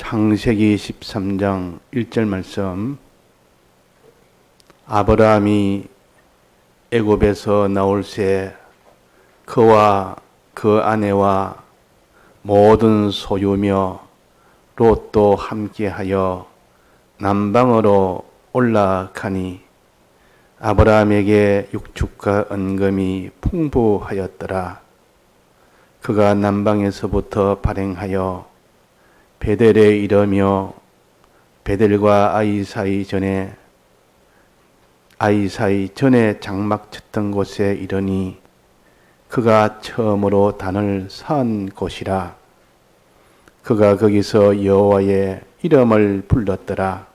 창세기 13장 1절 말씀. 아브라함이 애굽에서 나올 새 그와 그 아내와 모든 소유며 롯도 함께하여 남방으로 올라가니 아브라함에게 육축과 은금이 풍부하였더라. 그가 남방에서부터 발행하여 베델에 이르며 베델과 아이 사이 전에 장막 쳤던 곳에 이르니 그가 처음으로 단을 쌓은 곳이라. 그가 거기서 여호와의 이름을 불렀더라.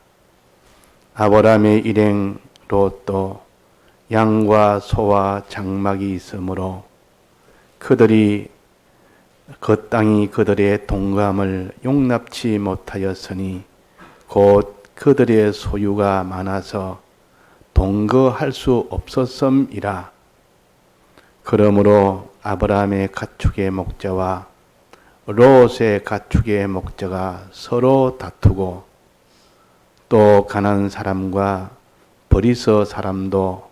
아브라함의 일행 롯도 양과 소와 장막이 있으므로 그 땅이 그들의 동감을 용납치 못하였으니 곧 그들의 소유가 많아서 동거할 수 없었음이라. 그러므로 아브라함의 가축의 목자와 롯의 가축의 목자가 서로 다투고 또 가나안 사람과 브리스 사람도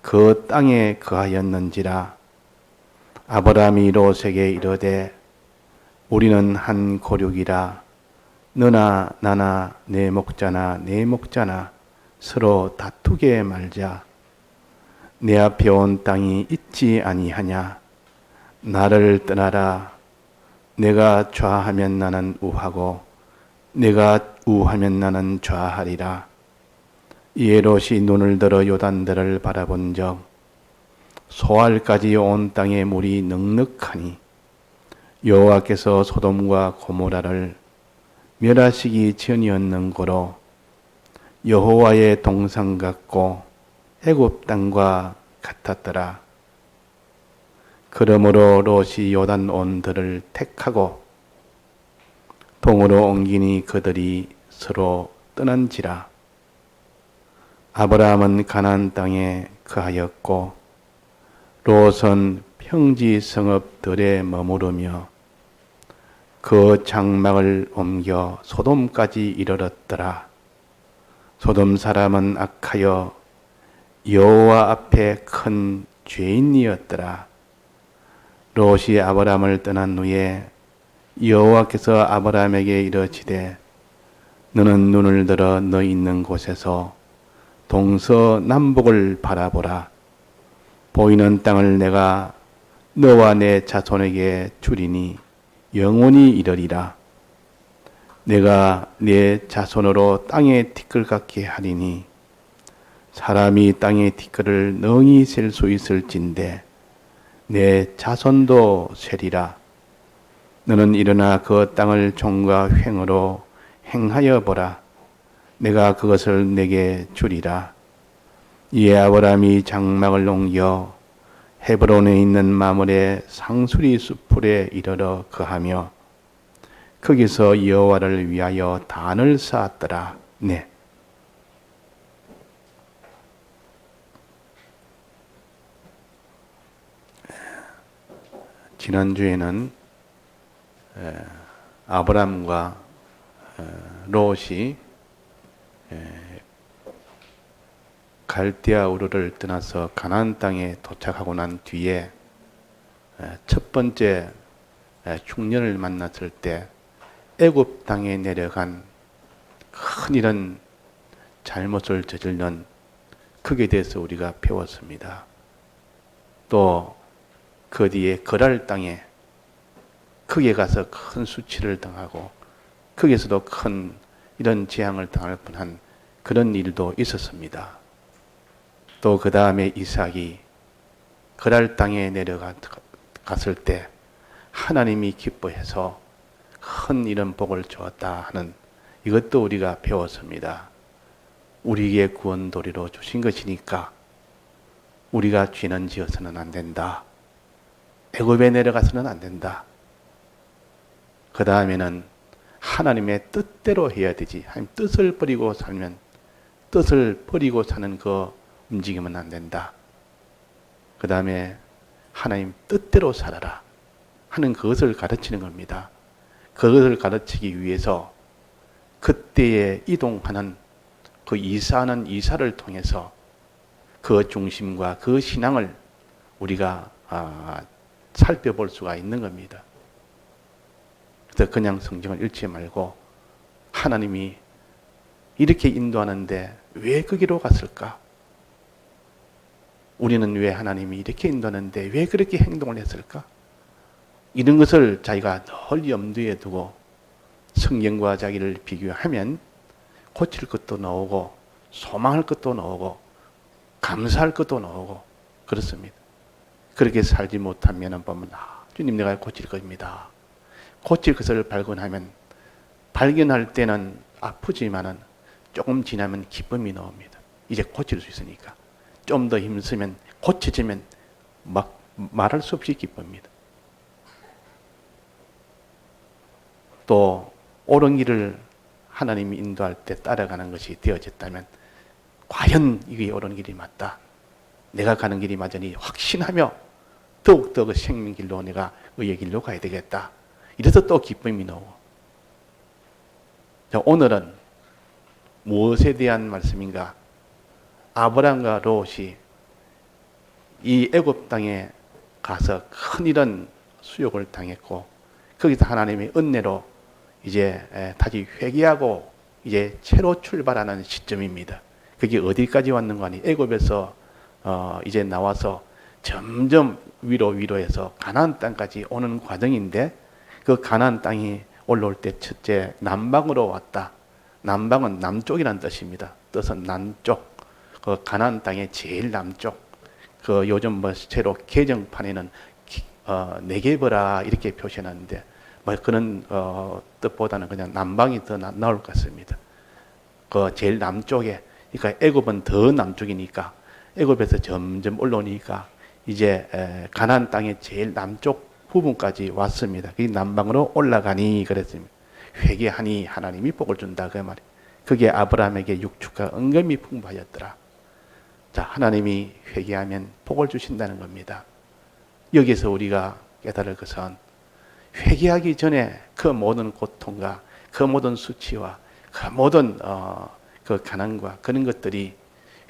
그 땅에 거하였는지라. 아브라함이 롯에게 이르되 우리는 한 고륙이라. 너나 나나 내 목자나 서로 다투게 말자. 내 앞에 온 땅이 있지 아니하냐. 나를 떠나라. 내가 좌하면 나는 우하고 내가 우하면 나는 좌하리라. 이에 롯이 눈을 들어 요단들을 바라본즉 소알까지 온 땅에 물이 넉넉하니 여호와께서 소돔과 고모라를 멸하시기 전이었는 고로 여호와의 동상 같고 애굽 땅과 같았더라. 그러므로 롯이 요단 온들을 택하고 동으로 옮기니 그들이 서로 떠난지라. 아브라함은 가나안 땅에 거하였고 롯은 평지 성읍들에 머무르며 그 장막을 옮겨 소돔까지 이르렀더라. 소돔 사람은 악하여 여호와 앞에 큰 죄인이었더라. 롯이 아브라함을 떠난 후에 여호와께서 아브라함에게 이르시되 너는 눈을 들어 너 있는 곳에서 동서남북을 바라보라. 보이는 땅을 내가 너와 내 자손에게 주리니 영원히 이르리라. 내가 내 자손으로 땅의 티끌 같게 하리니 사람이 땅의 티끌을 능히 셀 수 있을진데 내 자손도 세리라. 너는 일어나 그 땅을 종과 횡으로 행하여 보라. 내가 그것을 내게 주리라. 이에 아브라함이 장막을 옮겨 헤브론에 있는 마물의 상수리 숲풀에 이르러 거하며 거기서 여호와를 위하여 단을 쌓았더라. 네. 지난주에는 아브라함과 롯이 갈대아 우르를 떠나서 가나안 땅에 도착하고 난 뒤에 첫 번째 흉년을 만났을 때 애굽 땅에 내려간 큰 이런 잘못을 저지른 그에 대해서 우리가 배웠습니다. 또 그 뒤에 거랄 땅에 거기에 가서 큰 수치를 당하고 거기에서도 큰 이런 재앙을 당할 뻔한 그런 일도 있었습니다. 또 그 다음에 이삭이 거랄 땅에 내려갔을 때 하나님이 기뻐해서 큰 이런 복을 주었다 하는 이것도 우리가 배웠습니다. 우리에게 구원도리로 주신 것이니까 우리가 죄는 지어서는 안 된다. 애굽에 내려가서는 안 된다. 그 다음에는 하나님의 뜻대로 해야 되지. 하나님 뜻을 버리고 사는 그 움직이면 안 된다. 그 다음에 하나님 뜻대로 살아라 하는 그것을 가르치는 겁니다. 그것을 가르치기 위해서 그때에 이동하는 그 이사하는 이사를 통해서 그 중심과 그 신앙을 우리가 살펴볼 수가 있는 겁니다. 그래서 그냥 성경을 읽지 말고 하나님이 이렇게 인도하는데 왜 거기로 갔을까? 우리는 왜 하나님이 이렇게 인도하는데 왜 그렇게 행동을 했을까? 이런 것을 자기가 늘 염두에 두고 성경과 자기를 비교하면 고칠 것도 나오고 소망할 것도 나오고 감사할 것도 나오고 그렇습니다. 그렇게 살지 못하면 보면 주님 내가 고칠 것입니다. 고칠 것을 발견할 때는 아프지만은 조금 지나면 기쁨이 나옵니다. 이제 고칠 수 있으니까. 좀 더 힘쓰면 고쳐지면 막 말할 수 없이 기쁩니다. 또 옳은 길을 하나님이 인도할 때 따라가는 것이 되어졌다면 과연 이게 옳은 길이 맞다. 내가 가는 길이 맞으니 확신하며 더욱더 그 생명길로 내가 의의 길로 가야 되겠다. 이래서 또 기쁨이 나오고. 자, 오늘은 무엇에 대한 말씀인가? 아브라함과 롯이 이 애굽 땅에 가서 큰이런 수욕을 당했고 거기서 하나님의 은혜로 이제 다시 회개하고 이제 새로 출발하는 시점입니다. 그게 어디까지 왔는가 하니 애굽에서 이제 나와서 점점 위로해서 가나안 땅까지 오는 과정인데 그 가나안 땅이 올라올 때 첫째 남방으로 왔다. 남방은 남쪽이라는 뜻입니다. 뜻은 남쪽. 그 가나안 땅의 제일 남쪽. 그 요즘 뭐 새로 개정판에는 네게버라 이렇게 표시하는데 뭐 그런 뜻보다는 그냥 남방이 더 나올 것 같습니다. 그 제일 남쪽에, 그러니까 애굽은 더 남쪽이니까 애굽에서 점점 올라오니까 이제 가나안 땅의 제일 남쪽 부분까지 왔습니다. 그 남방으로 올라가니 그랬습니다. 회개하니 하나님이 복을 준다 그 말이. 그게 아브라함에게 육축가 은금이 풍부하였더라. 자, 하나님이 회개하면 복을 주신다는 겁니다. 여기서 우리가 깨달을 것은 회개하기 전에 그 모든 고통과 그 모든 수치와 그 모든 그 가난과 그런 것들이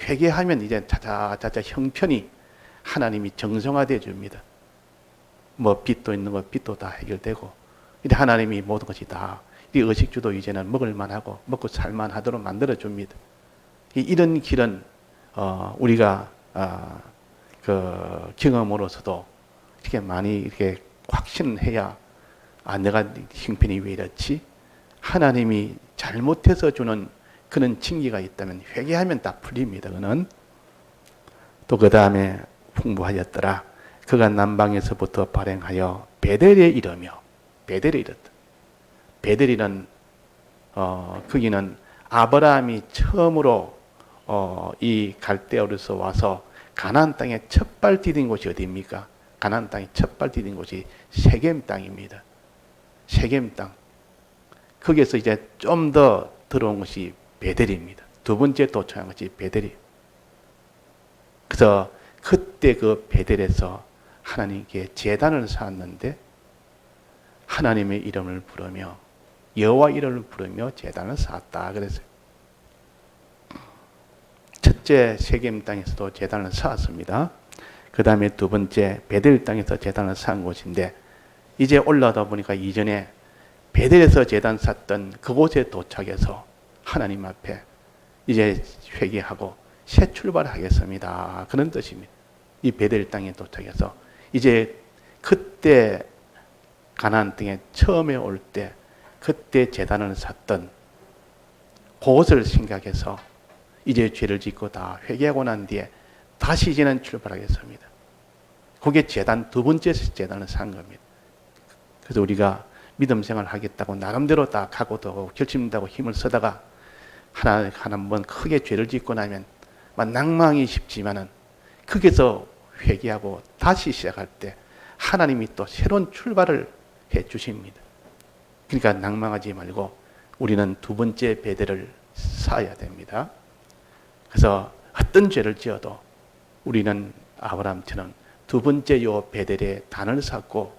회개하면 이제 자자자자 형편이 하나님이 정성화되어 줍니다. 뭐 빚도 있는 거 빚도 다 해결되고 이제 하나님이 모든 것이 다 이 의식주도 이제는 먹을 만하고 먹고 살만 하도록 만들어 줍니다. 이런 길은 우리가 그 경험으로서도 이렇게 많이 이렇게 확신해야 내가 형편이 왜 이렇지? 하나님이 잘못해서 주는 그런 징계가 있다면 회개하면 다 풀립니다. 그는 또 그 다음에 풍부하였더라. 그가 남방에서부터 발행하여 베델에 이르며 베델에 이르다. 베델이는 거기는 아브라함이 처음으로 이 갈대아로서 와서 가나안 땅에 첫발 디딘 곳이 어디입니까? 가나안 땅에 첫발 디딘 곳이 세겜 땅입니다. 세겜 땅. 거기에서 이제 좀 더 들어온 것이 베델입니다. 두 번째 도착한 것이 베델이. 그래서 그때 그 베델에서 하나님께 제단을 쌓았는데 하나님의 이름을 부르며 여호와 이름을 부르며 제단을 쌓았다 그랬어요. 첫째 세겜 땅에서도 제단을 쌓았습니다. 그 다음에 두 번째 베델 땅에서 제단을 쌓은 곳인데 이제 올라오다 보니까 이전에 베델에서 제단 쌓던 그곳에 도착해서 하나님 앞에 이제 회개하고 새 출발하겠습니다. 그런 뜻입니다. 이 베델 땅에 도착해서 이제 그때 가나안 땅에 처음에 올 때 그때 제단을 쌓던 그것을 생각해서 이제 죄를 짓고 다 회개하고 난 뒤에 다시 이제는 출발하겠습니다. 그게 제단 두 번째 제단을 쌓은 겁니다. 그래서 우리가 믿음 생활 하겠다고 나름대로 다 각오도 하고 결심도 하고 힘을 쓰다가 하나 한 번 크게 죄를 짓고 나면 막 낭망이 쉽지만은 거기서 회개하고 다시 시작할 때 하나님이 또 새로운 출발을 해 주십니다. 그러니까 낭망하지 말고 우리는 두 번째 베델을 쌓아야 됩니다. 그래서 어떤 죄를 지어도 우리는 아브라함처럼 두 번째 요 베델에 단을 쌓고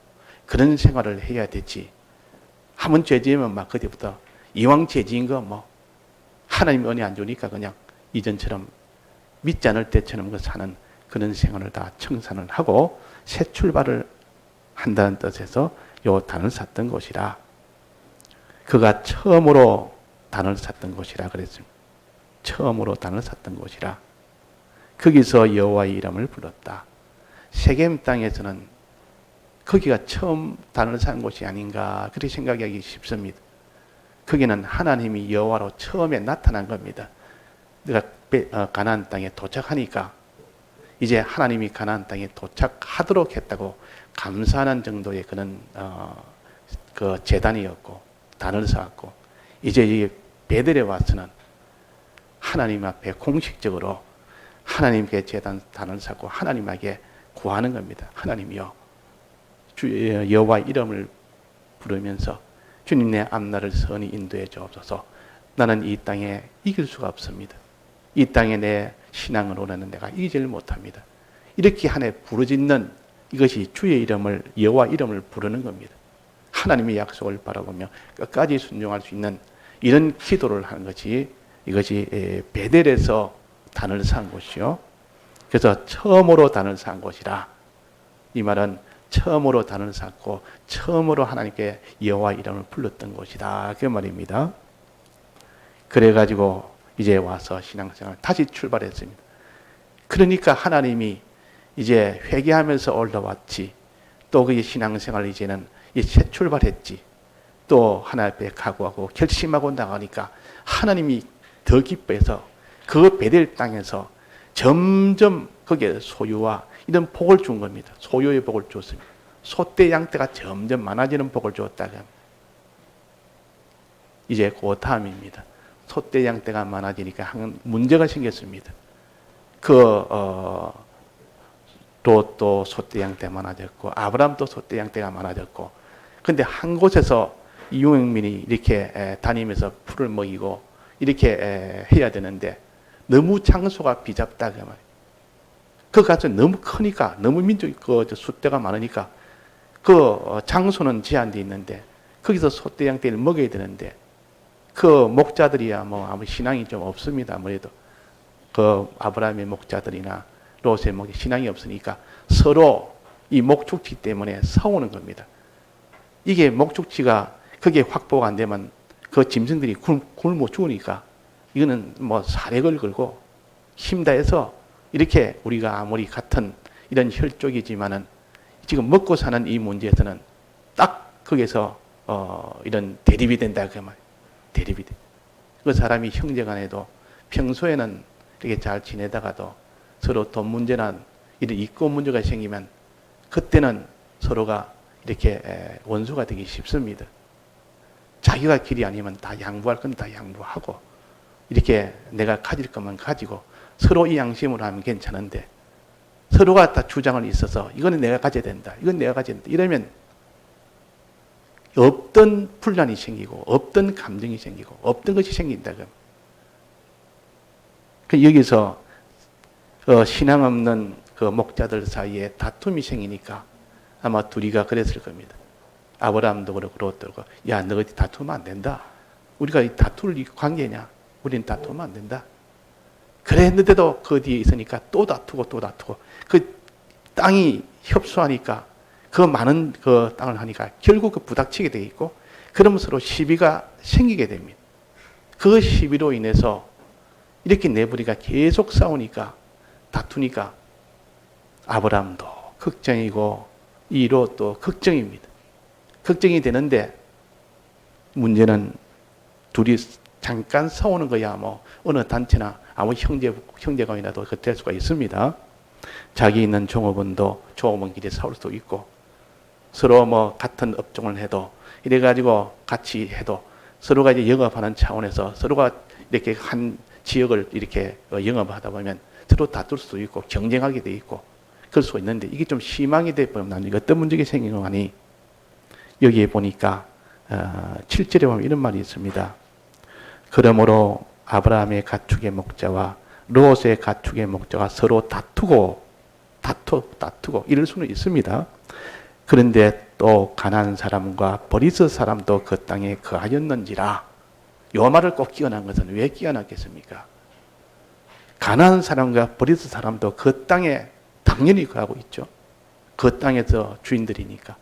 그런 생활을 해야 되지. 한번 죄 지으면 막 그때부터 이왕 죄지은 거 뭐 하나님 은혜 안 주니까 그냥 이전처럼 믿지 않을 때처럼 그 사는 그런 생활을 다 청산을 하고 새 출발을 한다는 뜻에서 요 단을 샀던 곳이라. 그가 처음으로 단을 샀던 곳이라 그랬습니다. 처음으로 단을 샀던 곳이라. 거기서 여호와의 이름을 불렀다. 세겜 땅에서는 거기가 처음 단을 산 곳이 아닌가 그렇게 생각하기 쉽습니다. 거기는 하나님이 여호와로 처음에 나타난 겁니다. 내가 가나안 땅에 도착하니까 이제 하나님이 가나안 땅에 도착하도록 했다고 감사하는 정도의 그런 그 제단이었고 단을 쌓았고 이제 이 베델에 와서는 하나님 앞에 공식적으로 하나님께 단을 쌓고 하나님에게 구하는 겁니다. 하나님이여 주 여호와 이름을 부르면서 주님 내 앞날을 선히 인도해 주옵소서. 나는 이 땅에 이길 수가 없습니다. 이 땅에 내 신앙으로는 내가 이기질 못합니다. 이렇게 하나에 부르짖는 이것이 주의 이름을 여호와 이름을 부르는 겁니다. 하나님의 약속을 바라보며 끝까지 순종할 수 있는 이런 기도를 하는 것이 이것이 베델에서 단을 쌓은 곳이요. 그래서 처음으로 단을 쌓은 곳이라. 이 말은 처음으로 단을 쌓고 처음으로 하나님께 여호와 이름을 불렀던 곳이다. 그 말입니다. 그래가지고 이제 와서 신앙생활 다시 출발했습니다. 그러니까 하나님이 이제 회개하면서 올라왔지. 또 그 신앙생활 이제는 새 출발했지. 또 하나님 앞에 각오하고 결심하고 나가니까 하나님이 더 기뻐해서 그 베델 땅에서 점점 거기에 소유와 이런 복을 준 겁니다. 소유의 복을 줬습니다. 소떼 양떼가 점점 많아지는 복을 줬다가 이제 그 다음입니다. 소떼 양떼가 많아지니까 한 문제가 생겼습니다. 롯도 소떼 양떼 많아졌고 아브람도 소떼 양떼가 많아졌고 근데 한 곳에서 이용민이 이렇게 다니면서 풀을 먹이고 이렇게 해야 되는데 너무 장소가 비잡다 그 말이에요. 그 가서 너무 크니까 너무 민족이 숫대가 많으니까 그 장소는 제한되어 있는데 거기서 소떼 양떼를 먹여야 되는데 그 목자들이야 뭐 아무 신앙이 좀 없습니다. 아무래도 그 아브라함의 목자들이나 롯의 목자 신앙이 없으니까 서로 이 목축지 때문에 싸우는 겁니다. 이게 목축지가 그게 확보가 안 되면 그 짐승들이 굶어 죽으니까 이거는 뭐 사력을 걸고 힘다해서 이렇게 우리가 아무리 같은 이런 혈족이지만은 지금 먹고 사는 이 문제에서는 딱 거기서 이런 대립이 된다 그 말. 대립이 돼. 그 사람이 형제간에도 평소에는 이렇게 잘 지내다가도 서로 돈 문제나 이런 이권 문제가 생기면 그때는 서로가 이렇게 원수가 되기 쉽습니다. 자기가 길이 아니면 다 양보할 건 다 양보하고 이렇게 내가 가질 것만 가지고 서로 이 양심으로 하면 괜찮은데 서로가 다 주장을 있어서 이거는 내가 가져야 된다. 이건 내가 가져야 된다. 이러면 없던 분란이 생기고 없던 감정이 생기고 없던 것이 생긴다. 여기서 신앙 없는 그 목자들 사이에 다툼이 생기니까 아마 둘이가 그랬을 겁니다. 아브라함도 그렇고 롯도 그렇고 야 너 어디 다투면 안 된다. 우리가 이 다툴 관계냐. 우리는 다투면 안 된다. 그랬는데도 그 뒤에 있으니까 또 다투고 또 다투고 그 땅이 협소하니까 그 많은 그 땅을 하니까 결국 그 부닥치게 돼 있고 그러면서 서로 시비가 생기게 됩니다. 그 시비로 인해서 이렇게 네 부리가 계속 싸우니까 다투니까 아브라함도 걱정이고 이 롯도 걱정입니다. 걱정이 되는데 문제는 둘이 잠깐 싸우는 거야 뭐 어느 단체나 아무 형제간이라도 될 수가 있습니다. 자기 있는 종업원도 종업원끼리 싸울 수도 있고 서로 뭐 같은 업종을 해도 이래가지고 같이 해도 서로가 이제 영업하는 차원에서 서로가 이렇게 한 지역을 이렇게 영업하다 보면 서로 다툴 수도 있고 경쟁하게 돼 있고 그럴 수가 있는데 이게 좀 심하게 되면 나는 어떤 문제가 생기는 거 아니 여기에 보니까 7절에 보면 이런 말이 있습니다. 그러므로 아브라함의 가축의 목자와 롯의 가축의 목자가 서로 다투고 이럴 수는 있습니다. 그런데 또 가나안 사람과 버리스 사람도 그 땅에 거하였는지라 요 말을 꼭 끼워난 것은 왜 끼워놨겠습니까? 가나안 사람과 브리스 사람도 그 땅에 당연히 거하고 있죠. 그 땅에서 주인들이니까.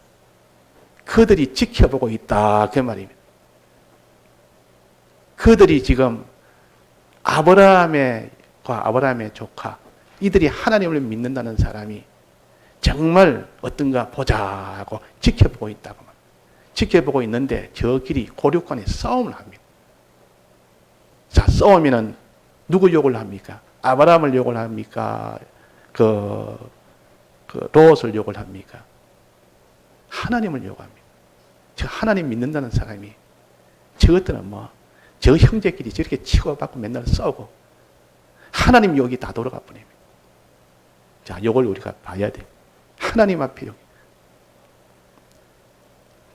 그들이 지켜보고 있다 그 말입니다. 그들이 지금 아브라함의 조카, 이들이 하나님을 믿는다는 사람이 정말 어떤가 보자 하고 지켜보고 있다고 말합니다. 지켜보고 있는데 저 길이 고륙간에 싸움을 합니다. 자, 싸우면은 누구 욕을 합니까? 아브라함을 욕을 합니까? 롯을 욕을 합니까? 하나님을 욕합니다. 저 하나님 믿는다는 사람이 저것들은 저 형제끼리 저렇게 치고받고 맨날 싸우고 하나님 욕이 다 돌아가 버립니다. 자, 욕을 우리가 봐야 돼요. 하나님 앞에 욕.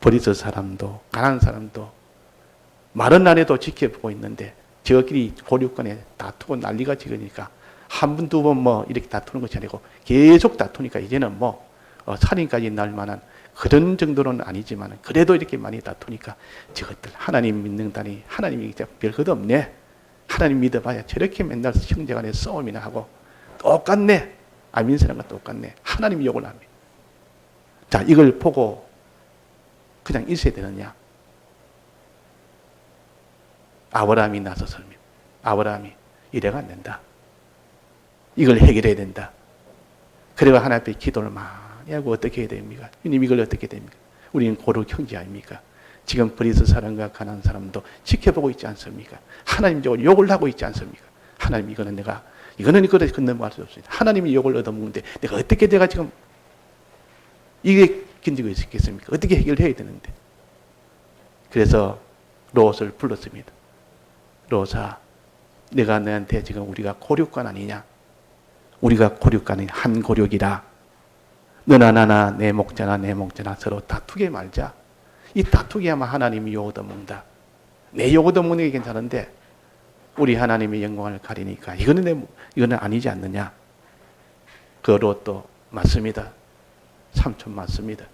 브리스 사람도 가나안 사람도 말은 안 해도 지켜보고 있는데 저끼리 고륙간에 다투고 난리가 지으니까 한 번, 두 번 이렇게 다투는 것이 아니고 계속 다투니까 이제는 살인까지 날 만한 그런 정도는 아니지만 그래도 이렇게 많이 다투니까 저것들 하나님 믿는다니 하나님이 별것 없네. 하나님 믿어봐야 저렇게 맨날 형제간에 싸움이나 하고 똑같네. 안 믿는 사람과 똑같네. 하나님 욕을 합니다. 자, 이걸 보고 그냥 있어야 되느냐? 아브라함이 나서섭니다. 아브라함이 이래가 안 된다. 이걸 해결해야 된다. 그래가 하나님 앞에 기도를 많이 하고 어떻게 해야 됩니까? 주님 이걸 어떻게 됩니까? 우리는 고륙 형제 아닙니까? 지금 브리스 사람과 가나안 사람도 지켜보고 있지 않습니까? 하나님 쪽으로 욕을 하고 있지 않습니까? 하나님 이거는 이거를 건너갈 수 없습니다. 하나님이 욕을 얻어먹는데 내가 지금 이게 견디고 있겠습니까? 어떻게 해결해야 되는데? 그래서 롯을 불렀습니다. 롯아, 내가 너한테 지금 우리가 고륙간 아니냐? 우리가 고륙간이 한 고륙이라. 너나 나나 내 목자나 내 목자나 서로 다투게 말자. 이 다투게 하면 하나님이 욕 얻어먹는다. 내 욕 얻어먹는 게 괜찮은데 우리 하나님의 영광을 가리니까 이거는 아니지 않느냐? 그 롯도 맞습니다. 삼촌 맞습니다.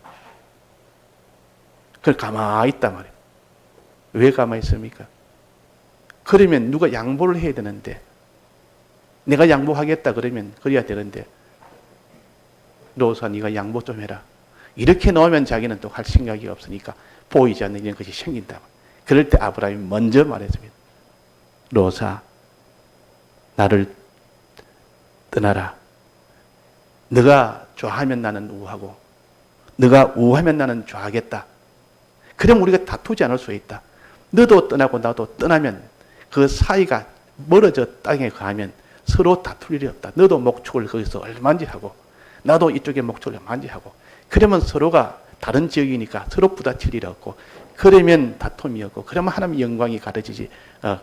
그걸 가만히 있단 말이에요. 왜 가만히 있습니까? 그러면 누가 양보를 해야 되는데 내가 양보하겠다 그러면 그래야 되는데 롯아 네가 양보 좀 해라. 이렇게 넣으면 자기는 또 할 생각이 없으니까 보이지 않는 이런 것이 생긴다. 그럴 때 아브라함이 먼저 말했습니다. 롯아, 나를 떠나라. 너가 좋아하면 나는 우하고 너가 우하면 나는 좋아하겠다. 그럼 우리가 다투지 않을 수 있다. 너도 떠나고 나도 떠나면 그 사이가 멀어져 땅에 가면 서로 다툴 일이 없다. 너도 목축을 거기서 얼마인지 하고 나도 이쪽에 목축을 얼마인지 하고 그러면 서로가 다른 지역이니까 서로 부딪힐 일이 없고 그러면 다툼이 없고 그러면 하나님의 영광이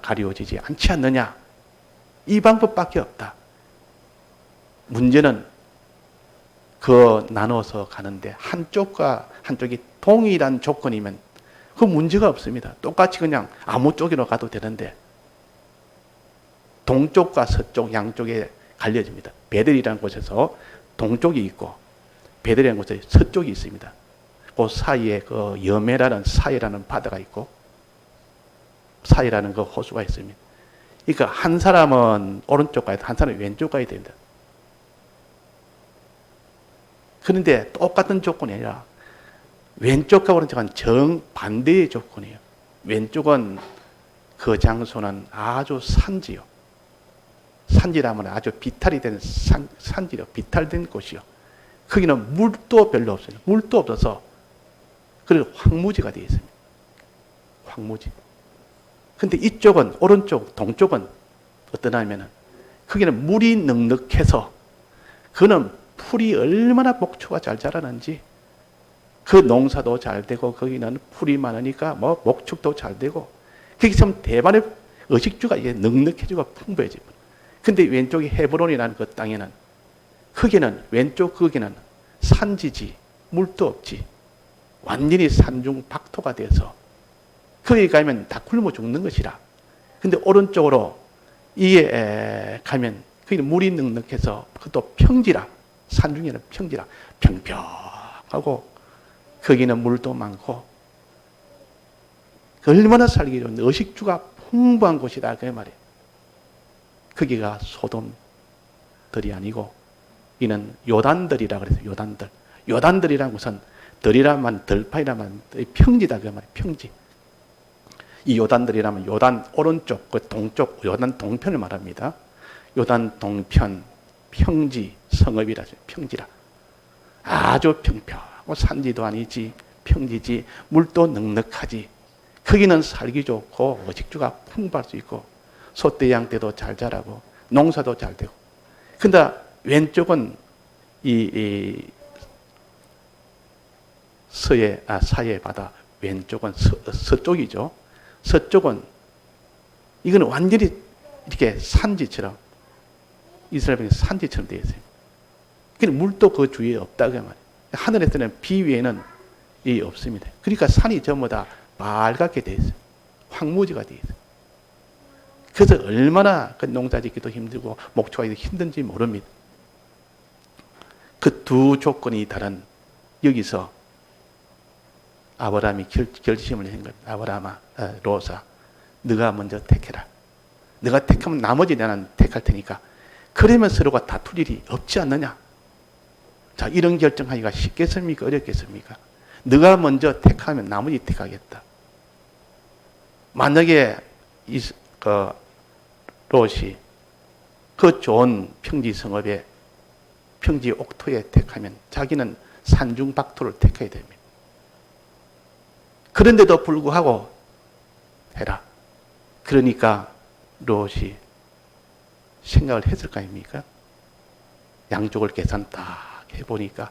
가리워지지 않지 않느냐. 이 방법밖에 없다. 문제는 나눠서 가는데 한쪽과 한쪽이 동일한 조건이면 그 문제가 없습니다. 똑같이 그냥 아무 쪽으로 가도 되는데 동쪽과 서쪽 양쪽에 갈려집니다. 베델이라는 곳에서 동쪽이 있고 베델이라는 곳에 서쪽이 있습니다. 그 사이에 그 여메라는 사이라는 바다가 있고 사이라는 그 호수가 있습니다. 그러니까 한 사람은 오른쪽 가야 돼, 한 사람은 왼쪽 가야 됩니다. 그런데 똑같은 조건이 아니라 왼쪽과 오른쪽은 정반대의 조건이에요. 왼쪽은 그 장소는 아주 산지요. 산지라면 아주 비탈이 된 산지요. 비탈된 곳이요. 거기는 물도 별로 없어요. 물도 없어서 그리고 황무지가 되어 있습니다. 황무지. 근데 이쪽은 오른쪽 동쪽은 어떠냐면은 거기는 물이 넉넉해서 그는 풀이 얼마나 목초가 잘 자라는지 그 농사도 잘 되고 거기는 풀이 많으니까 목축도 잘 되고 거기 좀 대반의 의식주가 이제 넉넉해지고 풍부해지고. 근데 왼쪽이 헤브론이라는 그 땅에는 거기는 산지지 물도 없지. 완전히 산중 박토가 돼서 거기 가면 다 굶어 죽는 것이라. 근데 오른쪽으로 이에 가면 거기는 물이 넉넉해서 그것도 평지라. 산중에는 평지라. 평평하고 거기는 물도 많고 얼마나 살기 좋은 의식주가 풍부한 곳이다 그 말이에요. 거기가 소돔들이 아니고 이는 요단들이라 그래서 요단들. 요단들이란 것은 들이라만 들판이라만 평지다 그 말이에요. 평지. 이 요단들이라면 요단 오른쪽 그 동쪽 요단 동편을 말합니다. 요단 동편 평지 성읍이라죠. 평지라. 아주 평평하고 산지도 아니지 평지지 물도 넉넉하지. 거기는 살기 좋고 어식주가 풍부할 수 있고 소떼 양떼도 잘 자라고 농사도 잘 되고. 근데 왼쪽은 이 사해 바다 왼쪽은 서쪽이죠. 서쪽은 이건 완전히 이렇게 산지처럼 이스라엘의 산지처럼 되어 있어요. 그러니까 물도 그 주위에 없다고 말이에요. 하늘에서는 비 외에는 없습니다. 그러니까 산이 전부 다 빨갛게 되어 있어요. 황무지가 되어 있어요. 그래서 얼마나 그 농사 짓기도 힘들고 목초하기도 힘든지 모릅니다. 그 두 조건이 다른 여기서 아브라함이 결심을 한 겁니다. 아브라함아, 로사, 네가 먼저 택해라. 네가 택하면 나머지 나는 택할 테니까. 그러면 서로가 다툴 일이 없지 않느냐. 자, 이런 결정하기가 쉽겠습니까? 어렵겠습니까? 네가 먼저 택하면 나머지 택하겠다. 만약에 롯이 그 좋은 평지 성읍에 평지 옥토에 택하면 자기는 산중박토를 택해야 됩니다. 그런데도 불구하고 해라. 그러니까 롯이 생각을 했을 거 아닙니까? 양쪽을 계산 딱 해보니까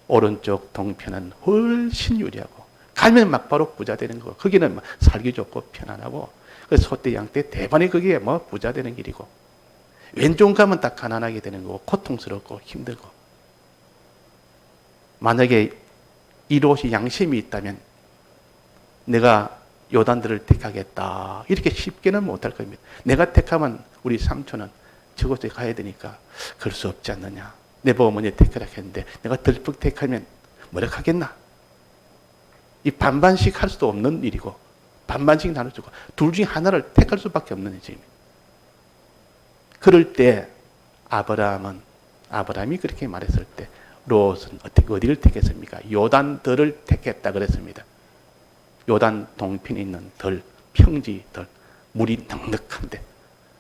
오른쪽 동편은 훨씬 유리하고 가면 막바로 부자 되는 거. 거기는 막 살기 좋고 편안하고 그 소떼 양떼 대반이 거기에 뭐 부자 되는 길이고 왼쪽 가면 딱 가난하게 되는 거고 고통스럽고 힘들고. 만약에 이 롯이 양심이 있다면 내가 요단들을 택하겠다 이렇게 쉽게는 못할 겁니다. 내가 택하면 우리 삼촌은 저곳에 가야 되니까 그럴 수 없지 않느냐. 내 보고 먼저 택하라 했는데 내가 덜컥 택하면 뭐라 하겠나. 이 반반씩 할 수도 없는 일이고 반반씩 나눌 수 있고 둘 중에 하나를 택할 수밖에 없는 일입니다. 그럴 때 아브라함이 그렇게 말했을 때 롯은 어디를 택했습니까? 요단들을 택했다 그랬습니다. 요단 동편에 있는 들, 평지들, 물이 넉넉한데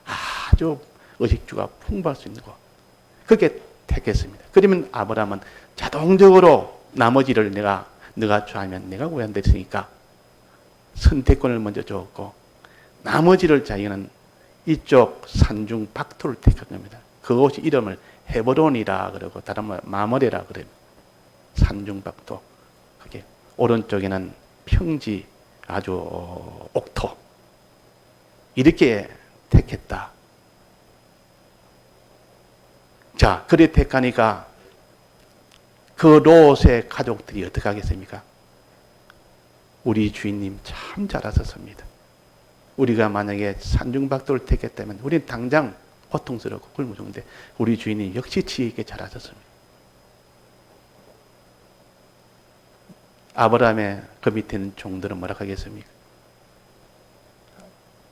아주 의식주가 풍부할 수 있는 곳. 그렇게 택했습니다. 그러면 아브라함은 자동적으로 나머지를 네가 좋아하면 내가 구원됐으니까 선택권을 먼저 줬고 나머지를 자기는 이쪽 산중 박토를 택한 겁니다. 그곳이 이름을 헤브론이라 그러고 다른 말 마머레라 그래요. 산중 박토. 그게 오른쪽에는 평지 아주 옥토. 이렇게 택했다. 자, 그래 택하니까 그 롯의 가족들이 어떻게 하겠습니까? 우리 주인님 참 잘하셨습니다. 우리가 만약에 산중박도를 택했다면 우리는 당장 고통스럽고 굶주는데 우리 주인이 역시 지혜 있게 잘하셨습니다. 아브라함의 그 밑에 있는 종들은 뭐라 하겠습니까?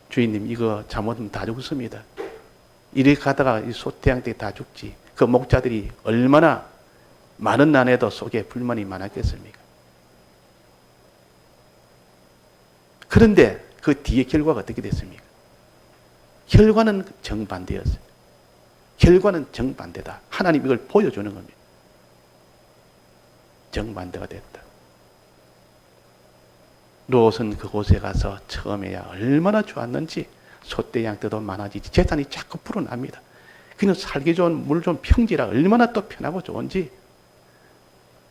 주인님 이거 잘못하면 다 죽습니다. 이렇게 가다가 이 소태양떼 다 죽지. 그 목자들이 얼마나 많은 난에도 속에 불만이 많았겠습니까? 그런데 그 뒤에 결과가 어떻게 됐습니까? 결과는 정반대였어요. 결과는 정반대다. 하나님 이걸 보여주는 겁니다. 정반대가 됐다. 롯은 그곳에 가서 처음에야 얼마나 좋았는지 소떼 양떼도 많아지지 재산이 자꾸 불어납니다. 그냥 살기 좋은 물 좋은 평지라 얼마나 또 편하고 좋은지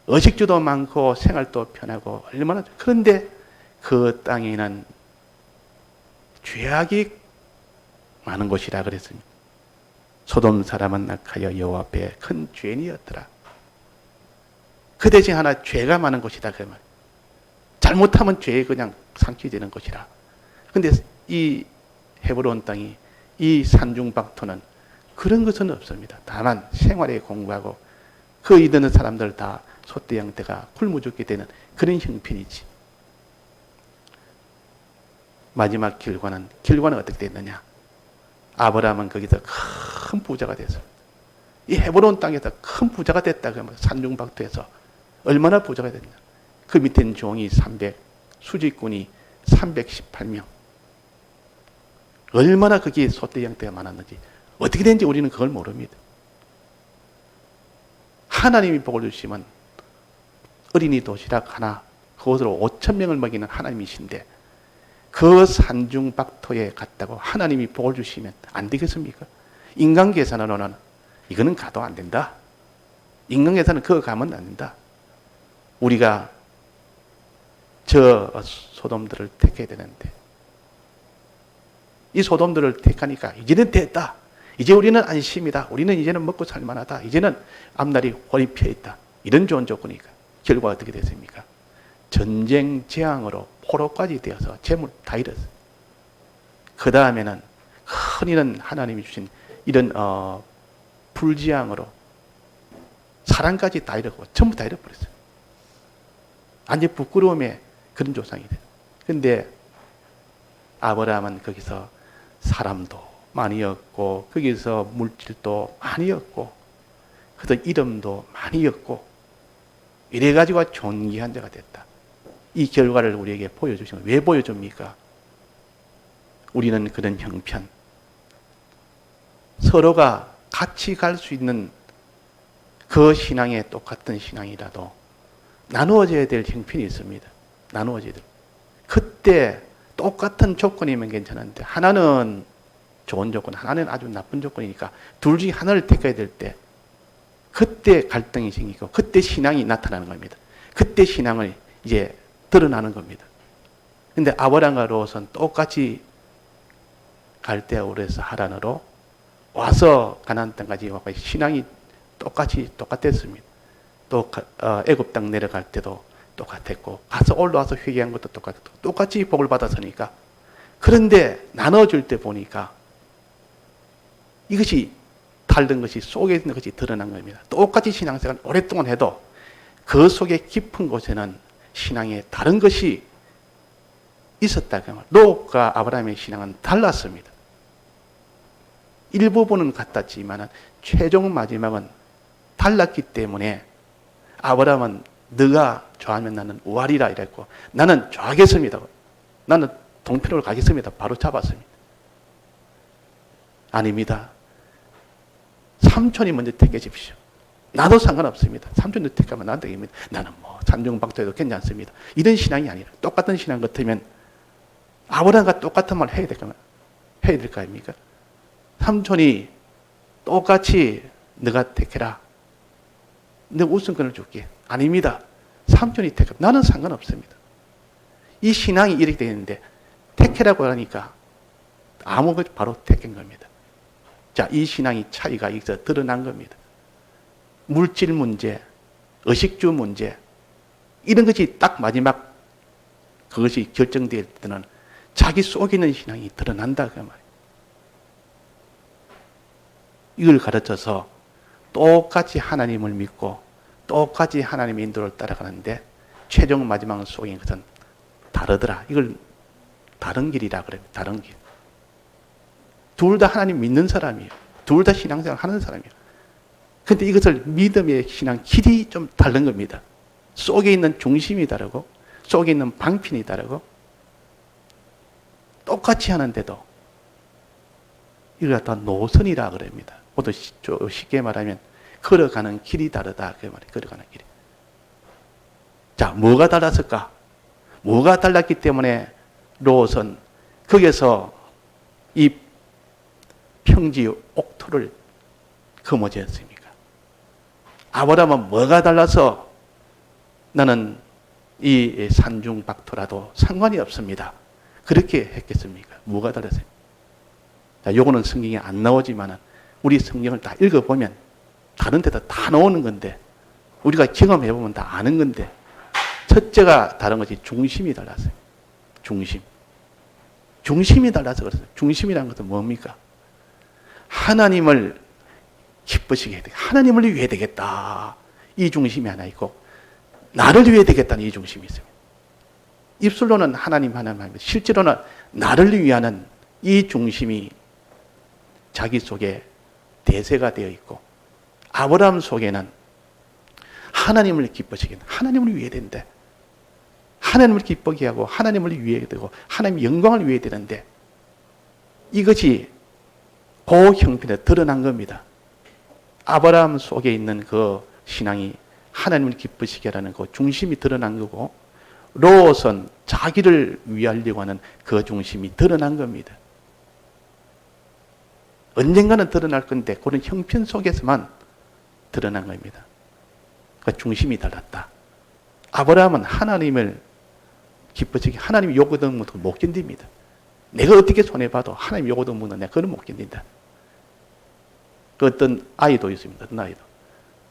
의식주도 많고 생활도 편하고 얼마나 그런데 그 땅에는 죄악이 많은 곳이라 그랬습니다. 소돔 사람은 낙하여 여호와 앞에 큰 죄인이었더라. 그 대신 하나 죄가 많은 곳이다 그 말. 잘못하면 죄에 그냥 상치되는 곳이라. 근데 이 헤브론 땅이 이 산중박토는 그런 것은 없습니다. 다만 생활에 공부하고 그 이드는 사람들 다 소떼 양떼가 굶어 죽게 되는 그런 형편이지. 마지막 결과는 어떻게 됐느냐? 아브라함은 거기서 큰 부자가 됐어요. 이 헤브론 땅에서 큰 부자가 됐다. 그러면 산중박도에서 얼마나 부자가 됐냐? 그 밑에는 종이 300, 수직군이 318명. 얼마나 거기에 소떼 양떼가 많았는지 어떻게 된지 우리는 그걸 모릅니다. 하나님이 복을 주시면 어린이 도시락 하나 그것으로 5,000명을 먹이는 하나님이신데 그 산중박토에 갔다고 하나님이 복을 주시면 안 되겠습니까? 인간 계산으로는 이거는 가도 안 된다. 인간 계산은 그거 가면 안 된다. 우리가 저 소돔들을 택해야 되는데 이 소돔들을 택하니까 이제는 됐다. 이제 우리는 안심이다. 우리는 이제는 먹고 살만하다. 이제는 앞날이 훤히 펴있다. 이런 좋은 조건이니까 결과가 어떻게 됐습니까? 전쟁 재앙으로 포로까지 되어서 재물 다 잃었어요. 그 다음에는 큰 이런 하나님이 주신 이런 불지향으로 사랑까지 다 잃었고 전부 다 잃어버렸어요. 완전 부끄러움의 그런 조상이 돼요. 그런데 아브라함은 거기서 사람도 많이 얻고 거기서 물질도 많이 얻고 그래서 이름도 많이 얻고 이래가지고 존귀한 자가 됐다. 이 결과를 우리에게 보여주시면 왜 보여줍니까? 우리는 그런 형편 서로가 같이 갈 수 있는 그 신앙의 똑같은 신앙이라도 나누어져야 될 형편이 있습니다. 나누어져야 될. 그때 똑같은 조건이면 괜찮은데 하나는 좋은 조건, 하나는 아주 나쁜 조건이니까 둘 중에 하나를 택해야 될 때 그때 갈등이 생기고 그때 신앙이 나타나는 겁니다. 그때 신앙을 이제 드러나는 겁니다. 근데 아브라함과 롯은 똑같이 갈대아우르에서 하란으로 와서 가나안 땅까지 와서 신앙이 똑같았습니다. 또 애굽 땅 내려갈 때도 똑같았고 가서 올라와서 회개한 것도 똑같았고 똑같이 복을 받았으니까. 그런데 나눠줄 때 보니까 이것이 다른 것이 속에 있는 것이 드러난 겁니다. 똑같이 신앙생활 오랫동안 해도 그 속에 깊은 곳에는 신앙에 다른 것이 있었다. 롯과 아브라함의 신앙은 달랐습니다. 일부분은 같았지만 최종 마지막은 달랐기 때문에 아브라함은 너가 좋아하면 나는 우하리라 이랬고 나는 좋아하겠습니다. 나는 동편으로 가겠습니다. 바로 잡았습니다. 아닙니다. 삼촌이 먼저 택해주십시오. 나도 상관없습니다. 삼촌도 택하면 나도 됩니다. 나는 뭐 산중박도해도 괜찮습니다. 이런 신앙이 아니라 똑같은 신앙 같으면 아브라함과 똑같은 말 해야 될 거 아닙니까? 삼촌이 똑같이 너가 택해라. 내가 우선권을 줄게. 아닙니다. 삼촌이 택해. 나는 상관없습니다. 이 신앙이 이렇게 되는데 택해라고 하니까 아무것도 바로 택한 겁니다. 자, 이 신앙이 차이가 여기서 드러난 겁니다. 물질 문제, 의식주 문제, 이런 것이 딱 마지막 그것이 결정될 때는 자기 속에 있는 신앙이 드러난다. 그 말이에요. 이걸 가르쳐서 똑같이 하나님을 믿고 똑같이 하나님의 인도를 따라가는데 최종 마지막 속에 있는 것은 다르더라. 이걸 다른 길이라 그래요. 다른 길. 둘 다 하나님 믿는 사람이에요. 둘 다 신앙생활 하는 사람이에요. 그런데 이것을 믿음의 신앙 길이 좀 다른 겁니다. 속에 있는 중심이 다르고 속에 있는 방편이 다르고 똑같이 하는데도 이걸 갖다 노선이라 그럽니다. 모두 쉽게 말하면 걸어가는 길이 다르다. 그 말이에요. 걸어가는 길이. 자, 뭐가 달랐을까? 뭐가 달랐기 때문에 롯은 거기서 이 평지 옥토를 거머쥐었습니까? 아브라함은 뭐가 달라서 나는 이 산중박토라도 상관이 없습니다. 그렇게 했겠습니까? 뭐가 달랐어요? 자, 요거는 성경에 안 나오지만은 우리 성경을 다 읽어보면 다른 데다 다 나오는 건데 우리가 경험해보면 다 아는 건데 첫째가 다른 것이 중심이 달랐어요. 중심이 달라서 그랬어요. 중심이라는 것은 뭡니까? 하나님을 기쁘시게 해야 되겠다. 하나님을 위해 되겠다. 이 중심이 하나 있고 나를 위해 되겠다는 이 중심이 있어요. 입술로는 하나님 하나님, 실제로는 나를 위하는 이 중심이 자기 속에 대세가 되어 있고, 아브라함 속에는 하나님을 기뻐시키는, 하나님을 위해 되는데, 하나님을 기쁘게 하고 하나님을 위해 되고 하나님의 영광을 위해 되는데, 이것이 그 형편에 드러난 겁니다. 아브라함 속에 있는 그 신앙이 하나님을 기쁘시게 하라는 그 중심이 드러난 거고, 롯은 자기를 위하려고 하는 그 중심이 드러난 겁니다. 언젠가는 드러날 건데 그런 형편 속에서만 드러난 겁니다. 그 중심이 달랐다. 아브라함은 하나님을 기쁘시게, 하나님이 요구하는 것도 못 견딥니다. 내가 어떻게 손해봐도 하나님 요구하는 것은 내가 그걸 못 견딘다. 그 어떤 아이도 있습니다. 어떤 아이도.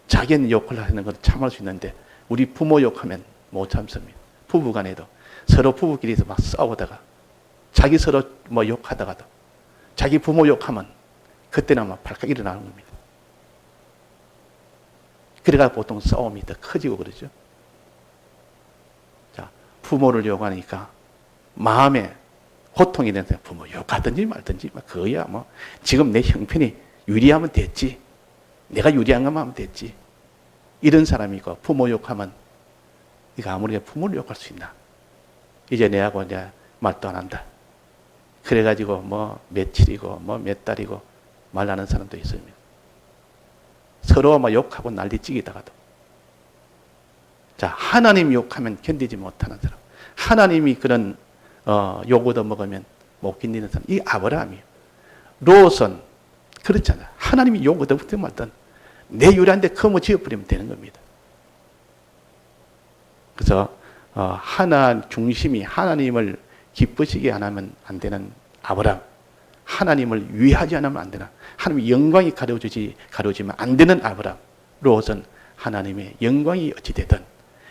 자기는 욕을 하는 건 참을 수 있는데 우리 부모 욕하면 못 참습니다. 부부간에도 서로 부부끼리서 막 싸우다가 자기 서로 뭐 욕하다가도 자기 부모 욕하면 그때는 아마 발칵 일어나는 겁니다. 그래가 보통 싸움이 더 커지고 그러죠. 자, 부모를 욕하니까 마음에 고통이 되는데 부모 욕하든지 말든지 그거야 뭐 지금 내 형편이 유리하면 됐지. 내가 유리한 것만 하면 됐지. 이런 사람이고, 부모 욕하면 네가 아무리 부모를 욕할 수 있나? 이제 내하고 이제 말도 안 한다. 그래가지고 뭐 며칠이고 뭐 몇 달이고 말 안 하는 사람도 있습니다. 서로 막 욕하고 난리찌기다가도. 자, 하나님 욕하면 견디지 못하는 사람, 하나님이 그런 욕 얻어먹으면 못 견디는 사람, 이 아브라함이에요. 롯은 그렇잖아. 하나님이 욕 얻어먹든 말든 내 유리한데 거머 지어버리면 되는 겁니다. 그래서 중심이 하나님을 기쁘시게 안 하면 안 되는 아브라함, 하나님을 위하지 않으면 안 되나, 하나님의 영광이 가려지면 안 되는 아브라함, 롯은 하나님의 영광이 어찌되든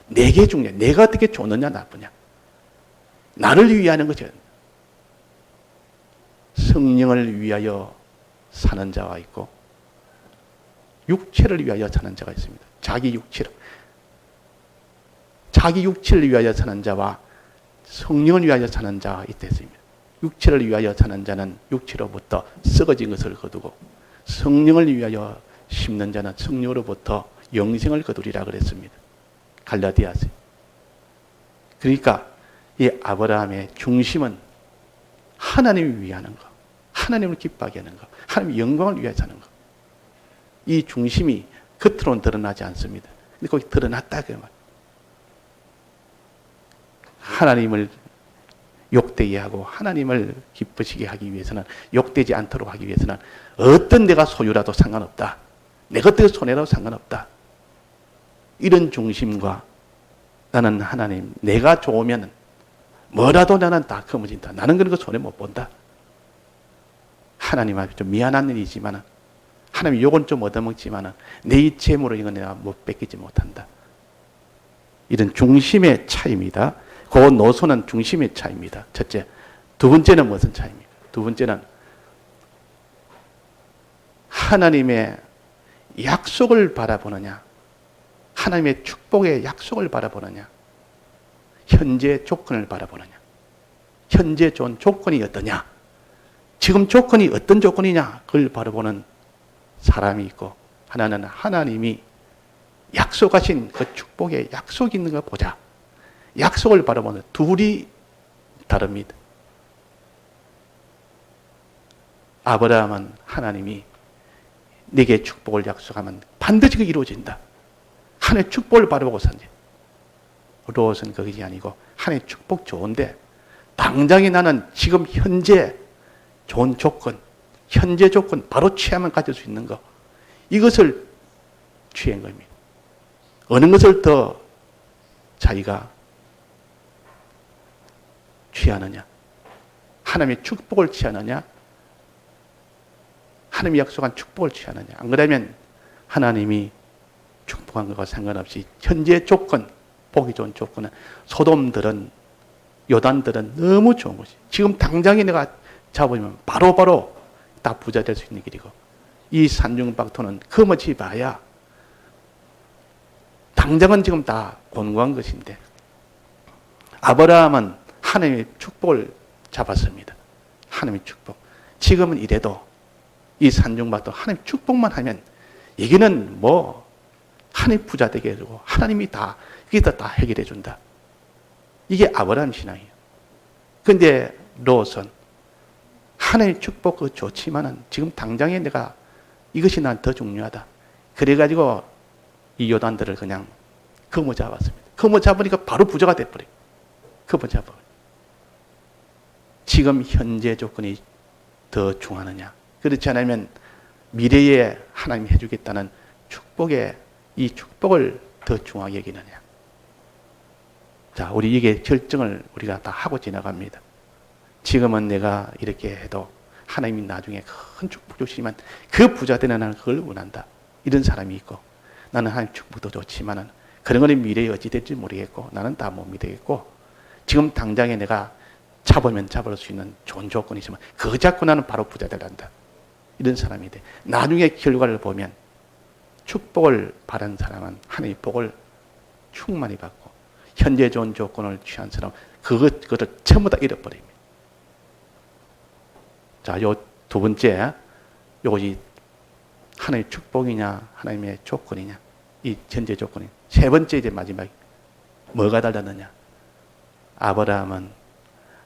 내게 중요해. 내가 어떻게 좋느냐 나쁘냐, 나를 위하는 것이. 성령을 위하여 사는 자가 있고 육체를 위하여 사는 자가 있습니다. 자기 육체를 위하여 사는 자와 성령을 위하여 사는 자가 있겠습니다. 육체를 위하여 사는 자는 육체로부터 썩어진 것을 거두고, 성령을 위하여 심는 자는 성령으로부터 영생을 거두리라 그랬습니다. 갈라디아서. 그러니까 이 아브라함의 중심은 하나님을 위하는 것, 하나님을 기뻐하게 하는 것, 하나님의 영광을 위하여 사는 것. 이 중심이 겉으로는 드러나지 않습니다. 근데 거기 드러났다 그 말. 하나님을 욕되게 하고 하나님을 기쁘시게 하기 위해서는, 욕되지 않도록 하기 위해서는 어떤 내가 소유라도 상관없다. 내가 어떻게 손해라도 상관없다. 이런 중심과 나는 하나님, 내가 좋으면 뭐라도 나는 다 거머진다. 나는 그런 거 손해 못 본다. 하나님 앞에 좀 미안한 일이지만, 하나님 욕은 좀 얻어먹지만 내 이 재물을 이건 내가 못 뺏기지 못한다. 이런 중심의 차이입니다. 그 노선은 중심의 차이입니다. 첫째. 두 번째는 무슨 차이입니까? 두 번째는 하나님의 약속을 바라보느냐, 하나님의 축복의 약속을 바라보느냐, 현재 조건을 바라보느냐. 현재 좋은 조건이 어떠냐, 지금 조건이 어떤 조건이냐, 그걸 바라보는 사람이 있고, 하나는 하나님이 약속하신 그 축복의 약속이 있는 걸 보자. 약속을 바라보는, 둘이 다릅니다. 아브라함은 하나님이 네게 축복을 약속하면 반드시 그 이루어진다. 하나님의 축복을 바라보고 산지. 롯은 그것이 아니고 하나님의 축복 좋은데 당장에 나는 지금 현재 좋은 조건, 현재 조건 바로 취하면 가질 수 있는 것, 이것을 취한 겁니다. 어느 것을 더 자기가 취하느냐, 하나님의 축복을 취하느냐, 하나님이 약속한 축복을 취하느냐. 안 그러면 하나님이 축복한 것과 상관없이 현재 조건, 보기 좋은 조건은, 소돔들은, 요단들은 너무 좋은 것이, 지금 당장에 내가 잡으면 바로바로 다 부자 될 수 있는 길이고, 이 산중박토는 거머쥐 봐야 당장은 지금 다 곤고한 것인데, 아브라함은 하나님의 축복을 잡았습니다. 하나님의 축복. 지금은 이래도 이 산중박도 하나님 축복만 하면 여기는 뭐 하나님 부자 되게 해주고 하나님이 다 이게 다 해결해 준다. 이게 아브라함 신앙이에요. 근데 롯은 하나님의 축복 그 좋지만은 지금 당장에 내가 이것이 난 더 중요하다. 그래가지고 이 요단들을 그냥 거머 잡았습니다. 거머 잡으니까 바로 부자가 돼버려요. 거머 잡아. 지금 현재 조건이 더 중하느냐? 그렇지 않으면 미래에 하나님이 해주겠다는 축복에 이 축복을 더 중하게 여기느냐? 자, 우리 이게 결정을 우리가 다 하고 지나갑니다. 지금은 내가 이렇게 해도 하나님이 나중에 큰 축복 주시지만 그 부자 되는 나는 그걸 원한다. 이런 사람이 있고 나는 하나님 축복도 좋지만은 그런 거는 미래에 어찌 될지 모르겠고 나는 다 못 믿겠고 지금 당장에 내가 잡으면 잡을 수 있는 좋은 조건이 있으면 그거 잡고 나는 바로 부자 되란다. 이런 사람이 돼. 나중에 결과를 보면 축복을 바란 사람은 하나님의 복을 충만히 받고 현재 좋은 조건을 취한 사람은 그것을 전부 다 잃어버립니다. 자, 요 두 번째, 요것이 하나님의 축복이냐, 하나님의 조건이냐, 이 현재 조건이. 세 번째, 이제 마지막, 뭐가 달랐느냐? 아브라함은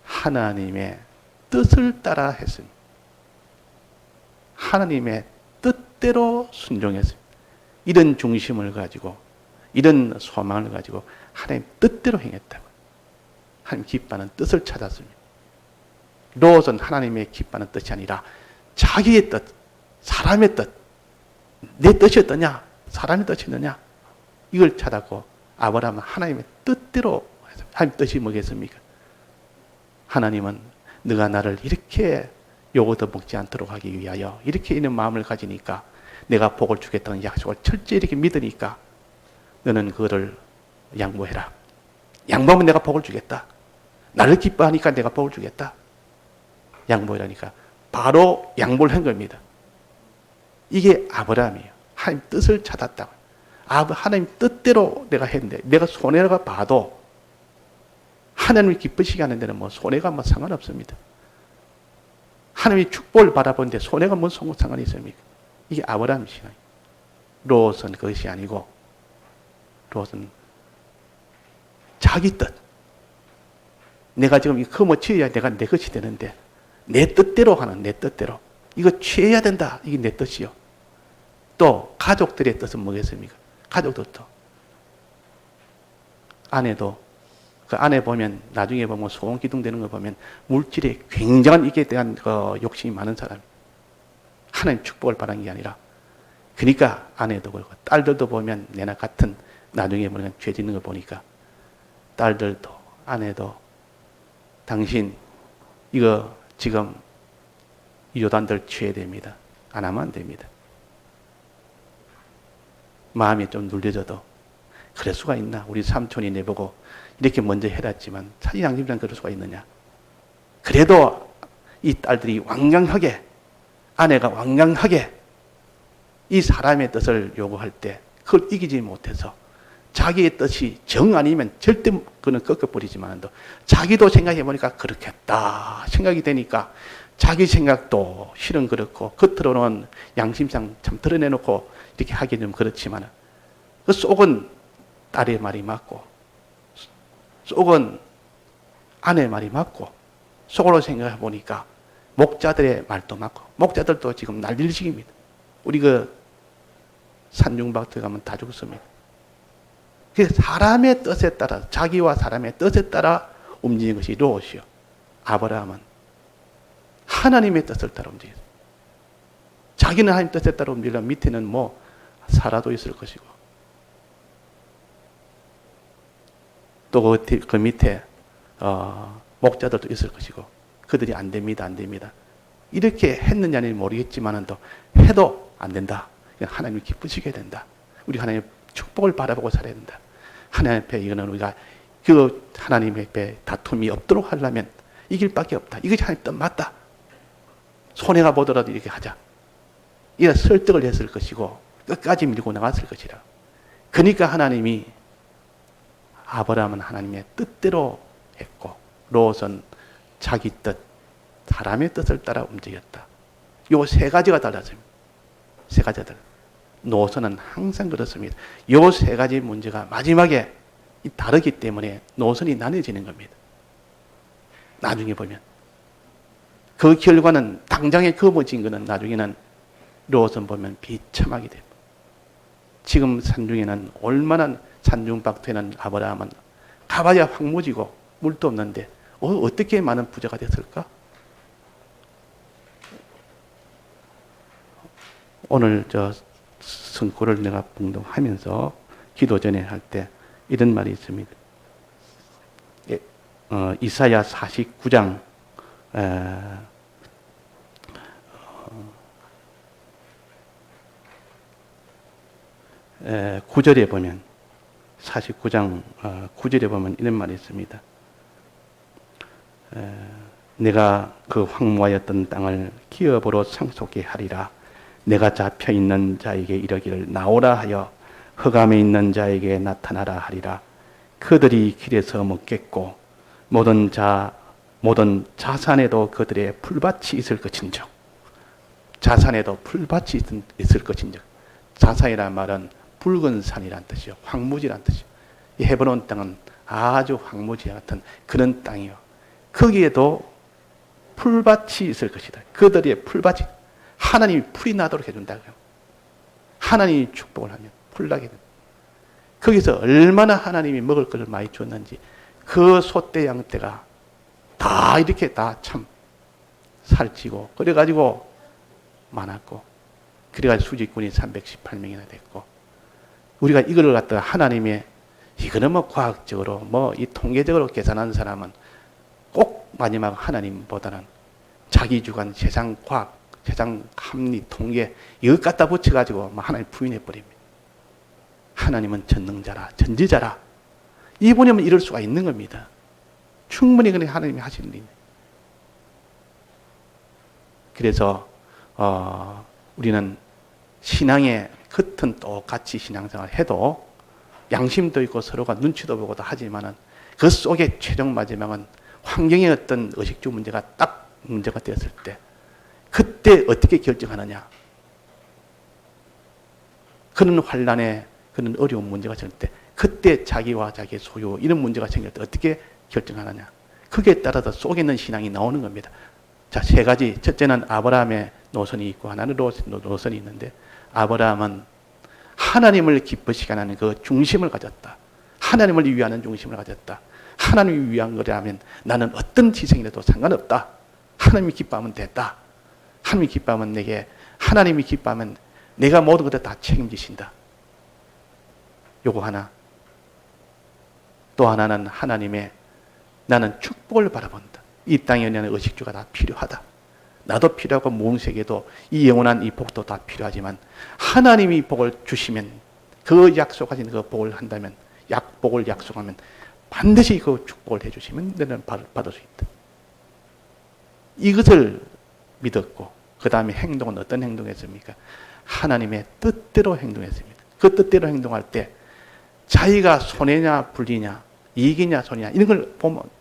하나님의 뜻을 따라 했습니다. 하나님의 뜻대로 순종했습니다. 이런 중심을 가지고, 이런 소망을 가지고 하나님 뜻대로 행했다고. 하나님 기뻐하는 뜻을 찾았습니다. 롯은 하나님의 기뻐하는 뜻이 아니라 자기의 뜻, 사람의 뜻, 내 뜻이 어떠냐? 사람의 뜻이었느냐? 이걸 찾았고 아브라함은 하나님의 뜻대로 했습니다. 하나님 뜻이 뭐겠습니까? 하나님은 너가 나를 이렇게 요거도 먹지 않도록 하기 위하여 이렇게 있는 마음을 가지니까 내가 복을 주겠다는 약속을 철저히 이렇게 믿으니까 너는 그거를 양보해라. 양보하면 내가 복을 주겠다. 나를 기뻐하니까 내가 복을 주겠다. 양보하라니까 바로 양보를 한 겁니다. 이게 아브라함이에요. 하나님 뜻을 찾았다고. 하나님 뜻대로 내가 했는데 내가 손해가 봐도 하나님이 기쁘시게 하는 데는 뭐 손해가 뭐 상관없습니다. 하나님이 축복을 바라보는데 손해가 뭔 상관이 있습니까? 이게 아브라함 신앙이에요. 롯은 그것이 아니고 롯은 자기 뜻. 내가 지금 이거 뭐 취해야 내가 내 것이 되는데 내 뜻대로 하는 내 뜻대로 이거 취해야 된다. 이게 내 뜻이요. 또 가족들의 뜻은 뭐겠습니까? 가족들도 아내도 그 아내 보면 나중에 보면 소원 기둥되는 거 보면 물질에 굉장한 이게 대한 욕심이 많은 사람이 하나님 축복을 바라는 게 아니라 그러니까 아내도 그렇고 딸들도 보면 내나 같은 나중에 보면 죄 짓는 걸 보니까 딸들도 아내도 당신 이거 지금 요단들 취해야 됩니다. 안 하면 안 됩니다. 마음이 좀 눌려져도 그럴 수가 있나? 우리 삼촌이 내보고 이렇게 먼저 해놨지만 사실 양심상 그럴 수가 있느냐? 그래도 이 딸들이 완강하게 아내가 완강하게 이 사람의 뜻을 요구할 때 그걸 이기지 못해서 자기의 뜻이 정 아니면 절대 그는 꺾어버리지만도 자기도 생각해보니까 그렇겠다 생각이 되니까 자기 생각도 실은 그렇고 겉으로는 양심상 참 드러내놓고 이렇게 하기는 좀 그렇지만 그 속은 딸의 말이 맞고 속은 아내의 말이 맞고 속으로 생각해보니까 목자들의 말도 맞고 목자들도 지금 난리식입니다. 우리 그 산중박들 가면 다 죽습니다. 그래서 사람의 뜻에 따라 자기와 사람의 뜻에 따라 움직이는 것이 롯이요. 아브라함은 하나님의 뜻을 따라 움직였어요. 자기는 하나님 뜻에 따라 움직이려면 밑에는 뭐 사라도 있을 것이고 또 그 밑에 목자들도 있을 것이고 그들이 안 됩니다. 안 됩니다. 이렇게 했느냐는 모르겠지만 또 해도 안 된다. 하나님이 기쁘시게 된다. 우리 하나님의 축복을 바라보고 살아야 된다. 하나님 앞에 이거는 우리가 그 하나님 앞에 다툼이 없도록 하려면 이 길밖에 없다. 이것이 하나님 뜻 맞다. 손해가 보더라도 이렇게 하자. 이런 설득을 했을 것이고 끝까지 밀고 나갔을 것이라. 그러니까 하나님이 아브라함은 하나님의 뜻대로 했고 롯은 자기 뜻, 사람의 뜻을 따라 움직였다. 요 세 가지가 달랐습니다. 세 가지가 달라. 노선은 항상 그렇습니다. 요 세 가지 문제가 마지막에 다르기 때문에 노선이 나뉘어지는 겁니다. 나중에 보면. 그 결과는 당장에 거머쥔 것은 나중에는 롯은 보면 비참하게 됩니다. 지금 산중에는 얼마나 산중박토에는 아브라함은 가봐야 황무지고 물도 없는데 어떻게 많은 부자가 됐을까? 오늘 저 성구를 내가 봉독하면서 기도 전에 할 때 이런 말이 있습니다. 이사야 49장 9절에 보면 49장 9절에 보면 이런 말이 있습니다. 내가 그 황무하였던 땅을 기업으로 상속케 하리라. 내가 잡혀 있는 자에게 이르기를 나오라 하여 흑암에 있는 자에게 나타나라 하리라. 그들이 길에서 먹겠고 모든 자산에도 그들의 풀밭이 있을 것인즉. 자산에도 풀밭이 있을 것인즉. 자산이란 말은 붉은 산이란 뜻이요, 황무지란 뜻이요. 이 헤브론 땅은 아주 황무지 같은 그런 땅이요. 거기에도 풀밭이 있을 것이다. 그들의 풀밭이, 하나님이 풀이 나도록 해준다고요. 하나님이 축복을 하면 풀 나게 된다. 거기서 얼마나 하나님이 먹을 것을 많이 줬는지 그 소떼 양떼가 다 이렇게 다 참 살찌고 그래가지고 많았고, 그래가지고 수직군이 318명이나 됐고, 우리가 이걸 갖다가 하나님의, 이거는 뭐 과학적으로 뭐 이 통계적으로 계산한 사람은 꼭 마지막 하나님보다는 자기 주관, 세상 과학, 세상 합리, 통계 이것 갖다 붙여가지고 하나님 부인해버립니다. 하나님은 전능자라, 전지자라. 이분이면 이럴 수가 있는 겁니다. 충분히 그냥 하나님이 하시는 일이네. 그래서 우리는 신앙의 겉은 똑같이 신앙생활 해도 양심도 있고 서로가 눈치도 보고도 하지만은 그 속에 최종 마지막은 환경의 어떤 의식주 문제가 딱 문제가 되었을 때 그때 어떻게 결정하느냐. 그런 환란에 그런 어려운 문제가 생길 때 그때 자기와 자기의 소유 이런 문제가 생길 때 어떻게 결정하느냐. 그게 따라서 속에 있는 신앙이 나오는 겁니다. 자, 세 가지. 첫째는 아브라함의 노선이 있고 하나는 노선이 있는데, 아브라함은 하나님을 기쁘시게 하는 그 중심을 가졌다. 하나님을 위하는 중심을 가졌다. 하나님을 위한 거라면 나는 어떤 희생이라도 상관없다. 하나님이 기뻐하면 됐다. 하나님이 기뻐하면 하나님이 기뻐하면 내가 모든 것을 다 책임지신다. 요거 하나. 또 하나는 하나님의, 나는 축복을 바라본다. 이 땅에 나는 의식주가 다 필요하다. 나도 필요하고 모든 세계도 이 영원한 이 복도 다 필요하지만 하나님이 복을 주시면, 그 약속하신 그 복을 한다면, 복을 약속하면 반드시 그 축복을 해주시면 너는 받을 수 있다. 이것을 믿었고, 그 다음에 행동은 어떤 행동했습니까? 하나님의 뜻대로 행동했습니다. 그 뜻대로 행동할 때 자기가 손해냐 불리냐, 이익이냐 손해냐 이런 걸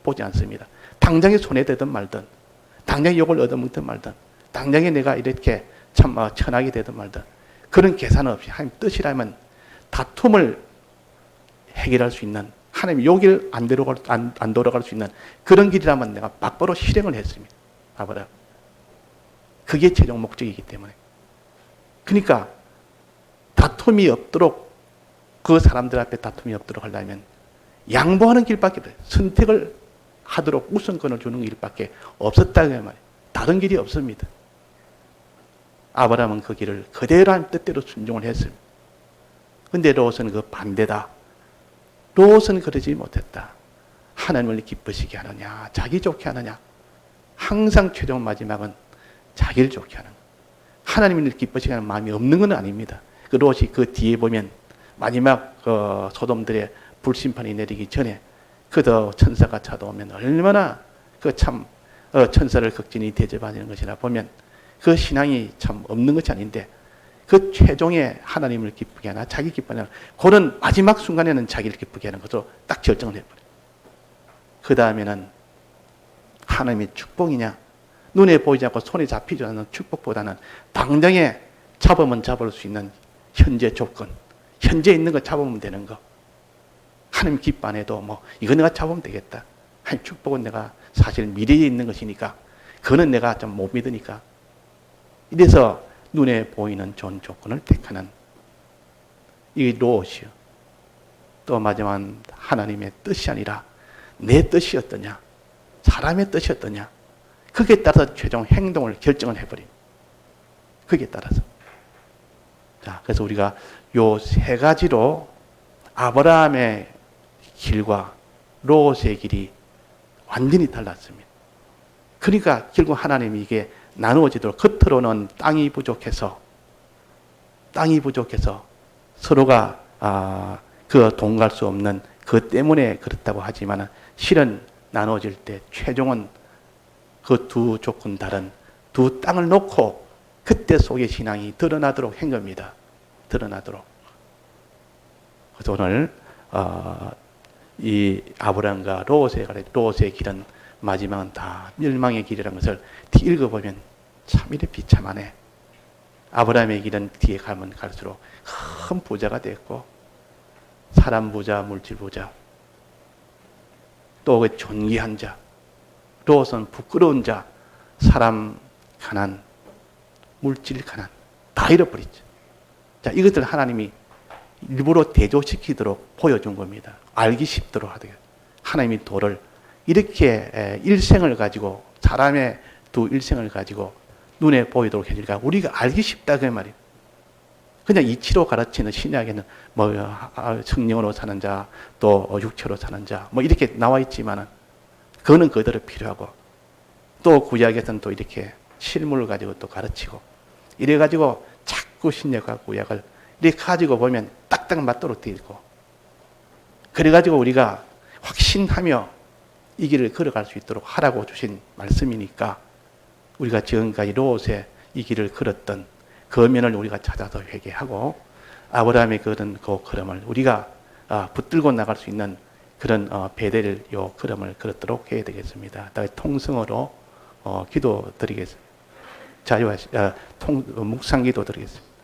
보지 않습니다. 당장에 손해되든 말든, 당장에 욕을 얻어먹든 말든, 당장에 내가 이렇게 참 천하게 되든 말든, 그런 계산 없이 하나님 뜻이라면 다툼을 해결할 수 있는, 하나님 여기를 안 돌아갈 수 있는 그런 길이라면 내가 막바로 실행을 했습니다. 아브라함. 그게 최종 목적이기 때문에. 그러니까 다툼이 없도록, 그 사람들 앞에 다툼이 없도록 하려면 양보하는 길밖에 없어요. 선택을 하도록 우선권을 주는 길밖에 없었다는 말이에요. 다른 길이 없습니다. 아브라함은 그 길을 그대로 한 뜻대로 순종을 했습니다. 그런데 롯은 그 반대다. 롯은 그러지 못했다. 하나님을 기쁘시게 하느냐, 자기 좋게 하느냐. 항상 최종 마지막은 자기를 좋게 하는, 하나님을 기쁘시게 하는 마음이 없는 건 아닙니다. 그 롯이 그 뒤에 보면 마지막 그 소돔들의 불심판이 내리기 전에 그도 천사가 찾아오면 얼마나 그 참 천사를 극진히 대접하는 것이라 보면 그 신앙이 참 없는 것이 아닌데, 그 최종에 하나님을 기쁘게 하나 자기 기쁘게 하나, 그런 마지막 순간에는 자기를 기쁘게 하는 것으로 딱 결정을 해버려요. 그 다음에는 하나님의 축복이냐? 눈에 보이지 않고 손에 잡히지 않는 축복보다는 당장에 잡으면 잡을 수 있는 현재 조건, 현재 있는 거 잡으면 되는 거. 하나님 기뻐 안 해도 뭐 이거 내가 잡으면 되겠다. 하나님 축복은 내가 사실 미래에 있는 것이니까 그거는 내가 좀 못 믿으니까. 이래서 눈에 보이는 좋은 조건을 택하는 이 로봇이요. 또 마지막 하나님의 뜻이 아니라 내 뜻이 어떠냐, 사람의 뜻이 어떠냐, 거기에 따라서 최종 행동을 결정을 해버림. 거기에 따라서. 자, 그래서 우리가 요 세 가지로 아브라함의 길과 롯의 길이 완전히 달랐습니다. 그러니까 결국 하나님이 이게 나누어지도록, 겉으로는 땅이 부족해서 서로가 그 동갈 수 없는 그 때문에 그렇다고 하지만 실은 나누어질 때 최종은 그 두 조건 다른 두 땅을 놓고 그때 속의 신앙이 드러나도록 한 겁니다. 드러나도록. 그래서 오늘 이 아브라함과 롯의 길은 마지막은 다 멸망의 길이라는 것을 읽어보면 참 이래 비참하네. 아브라함의 길은 뒤에 가면 갈수록 큰 부자가 됐고, 사람 부자, 물질 부자, 또 그 존귀한 자, 롯은 부끄러운 자, 사람 가난, 물질 가난, 다 잃어버렸죠. 자, 이것들 하나님이 일부러 대조시키도록 보여준 겁니다. 알기 쉽도록 하도록. 하나님이 도를 이렇게 일생을 가지고, 사람의 두 일생을 가지고 눈에 보이도록 해주니까 우리가 알기 쉽다 그 말이에요. 그냥 이치로 가르치는 신약에는 뭐 성령으로 사는 자, 또 육체로 사는 자, 뭐 이렇게 나와 있지만은 그거는 그대로 필요하고, 또 구약에서는 또 이렇게 실물을 가지고 또 가르치고, 이래 가지고 자꾸 신약과 구약을 이렇게 가지고 보면 딱딱 맞도록 되어 있고, 그래 가지고 우리가 확신하며 이 길을 걸어갈 수 있도록 하라고 주신 말씀이니까, 우리가 지금까지 롯의 이 길을 걸었던 그 면을 우리가 찾아서 회개하고, 아브라함의 그런 그 걸음을 우리가 붙들고 나갈 수 있는 그런 베델 요 걸음을 걸었도록 해야 되겠습니다. 다음에 통성으로 기도드리겠습니다. 묵상 기도 드리겠습니다.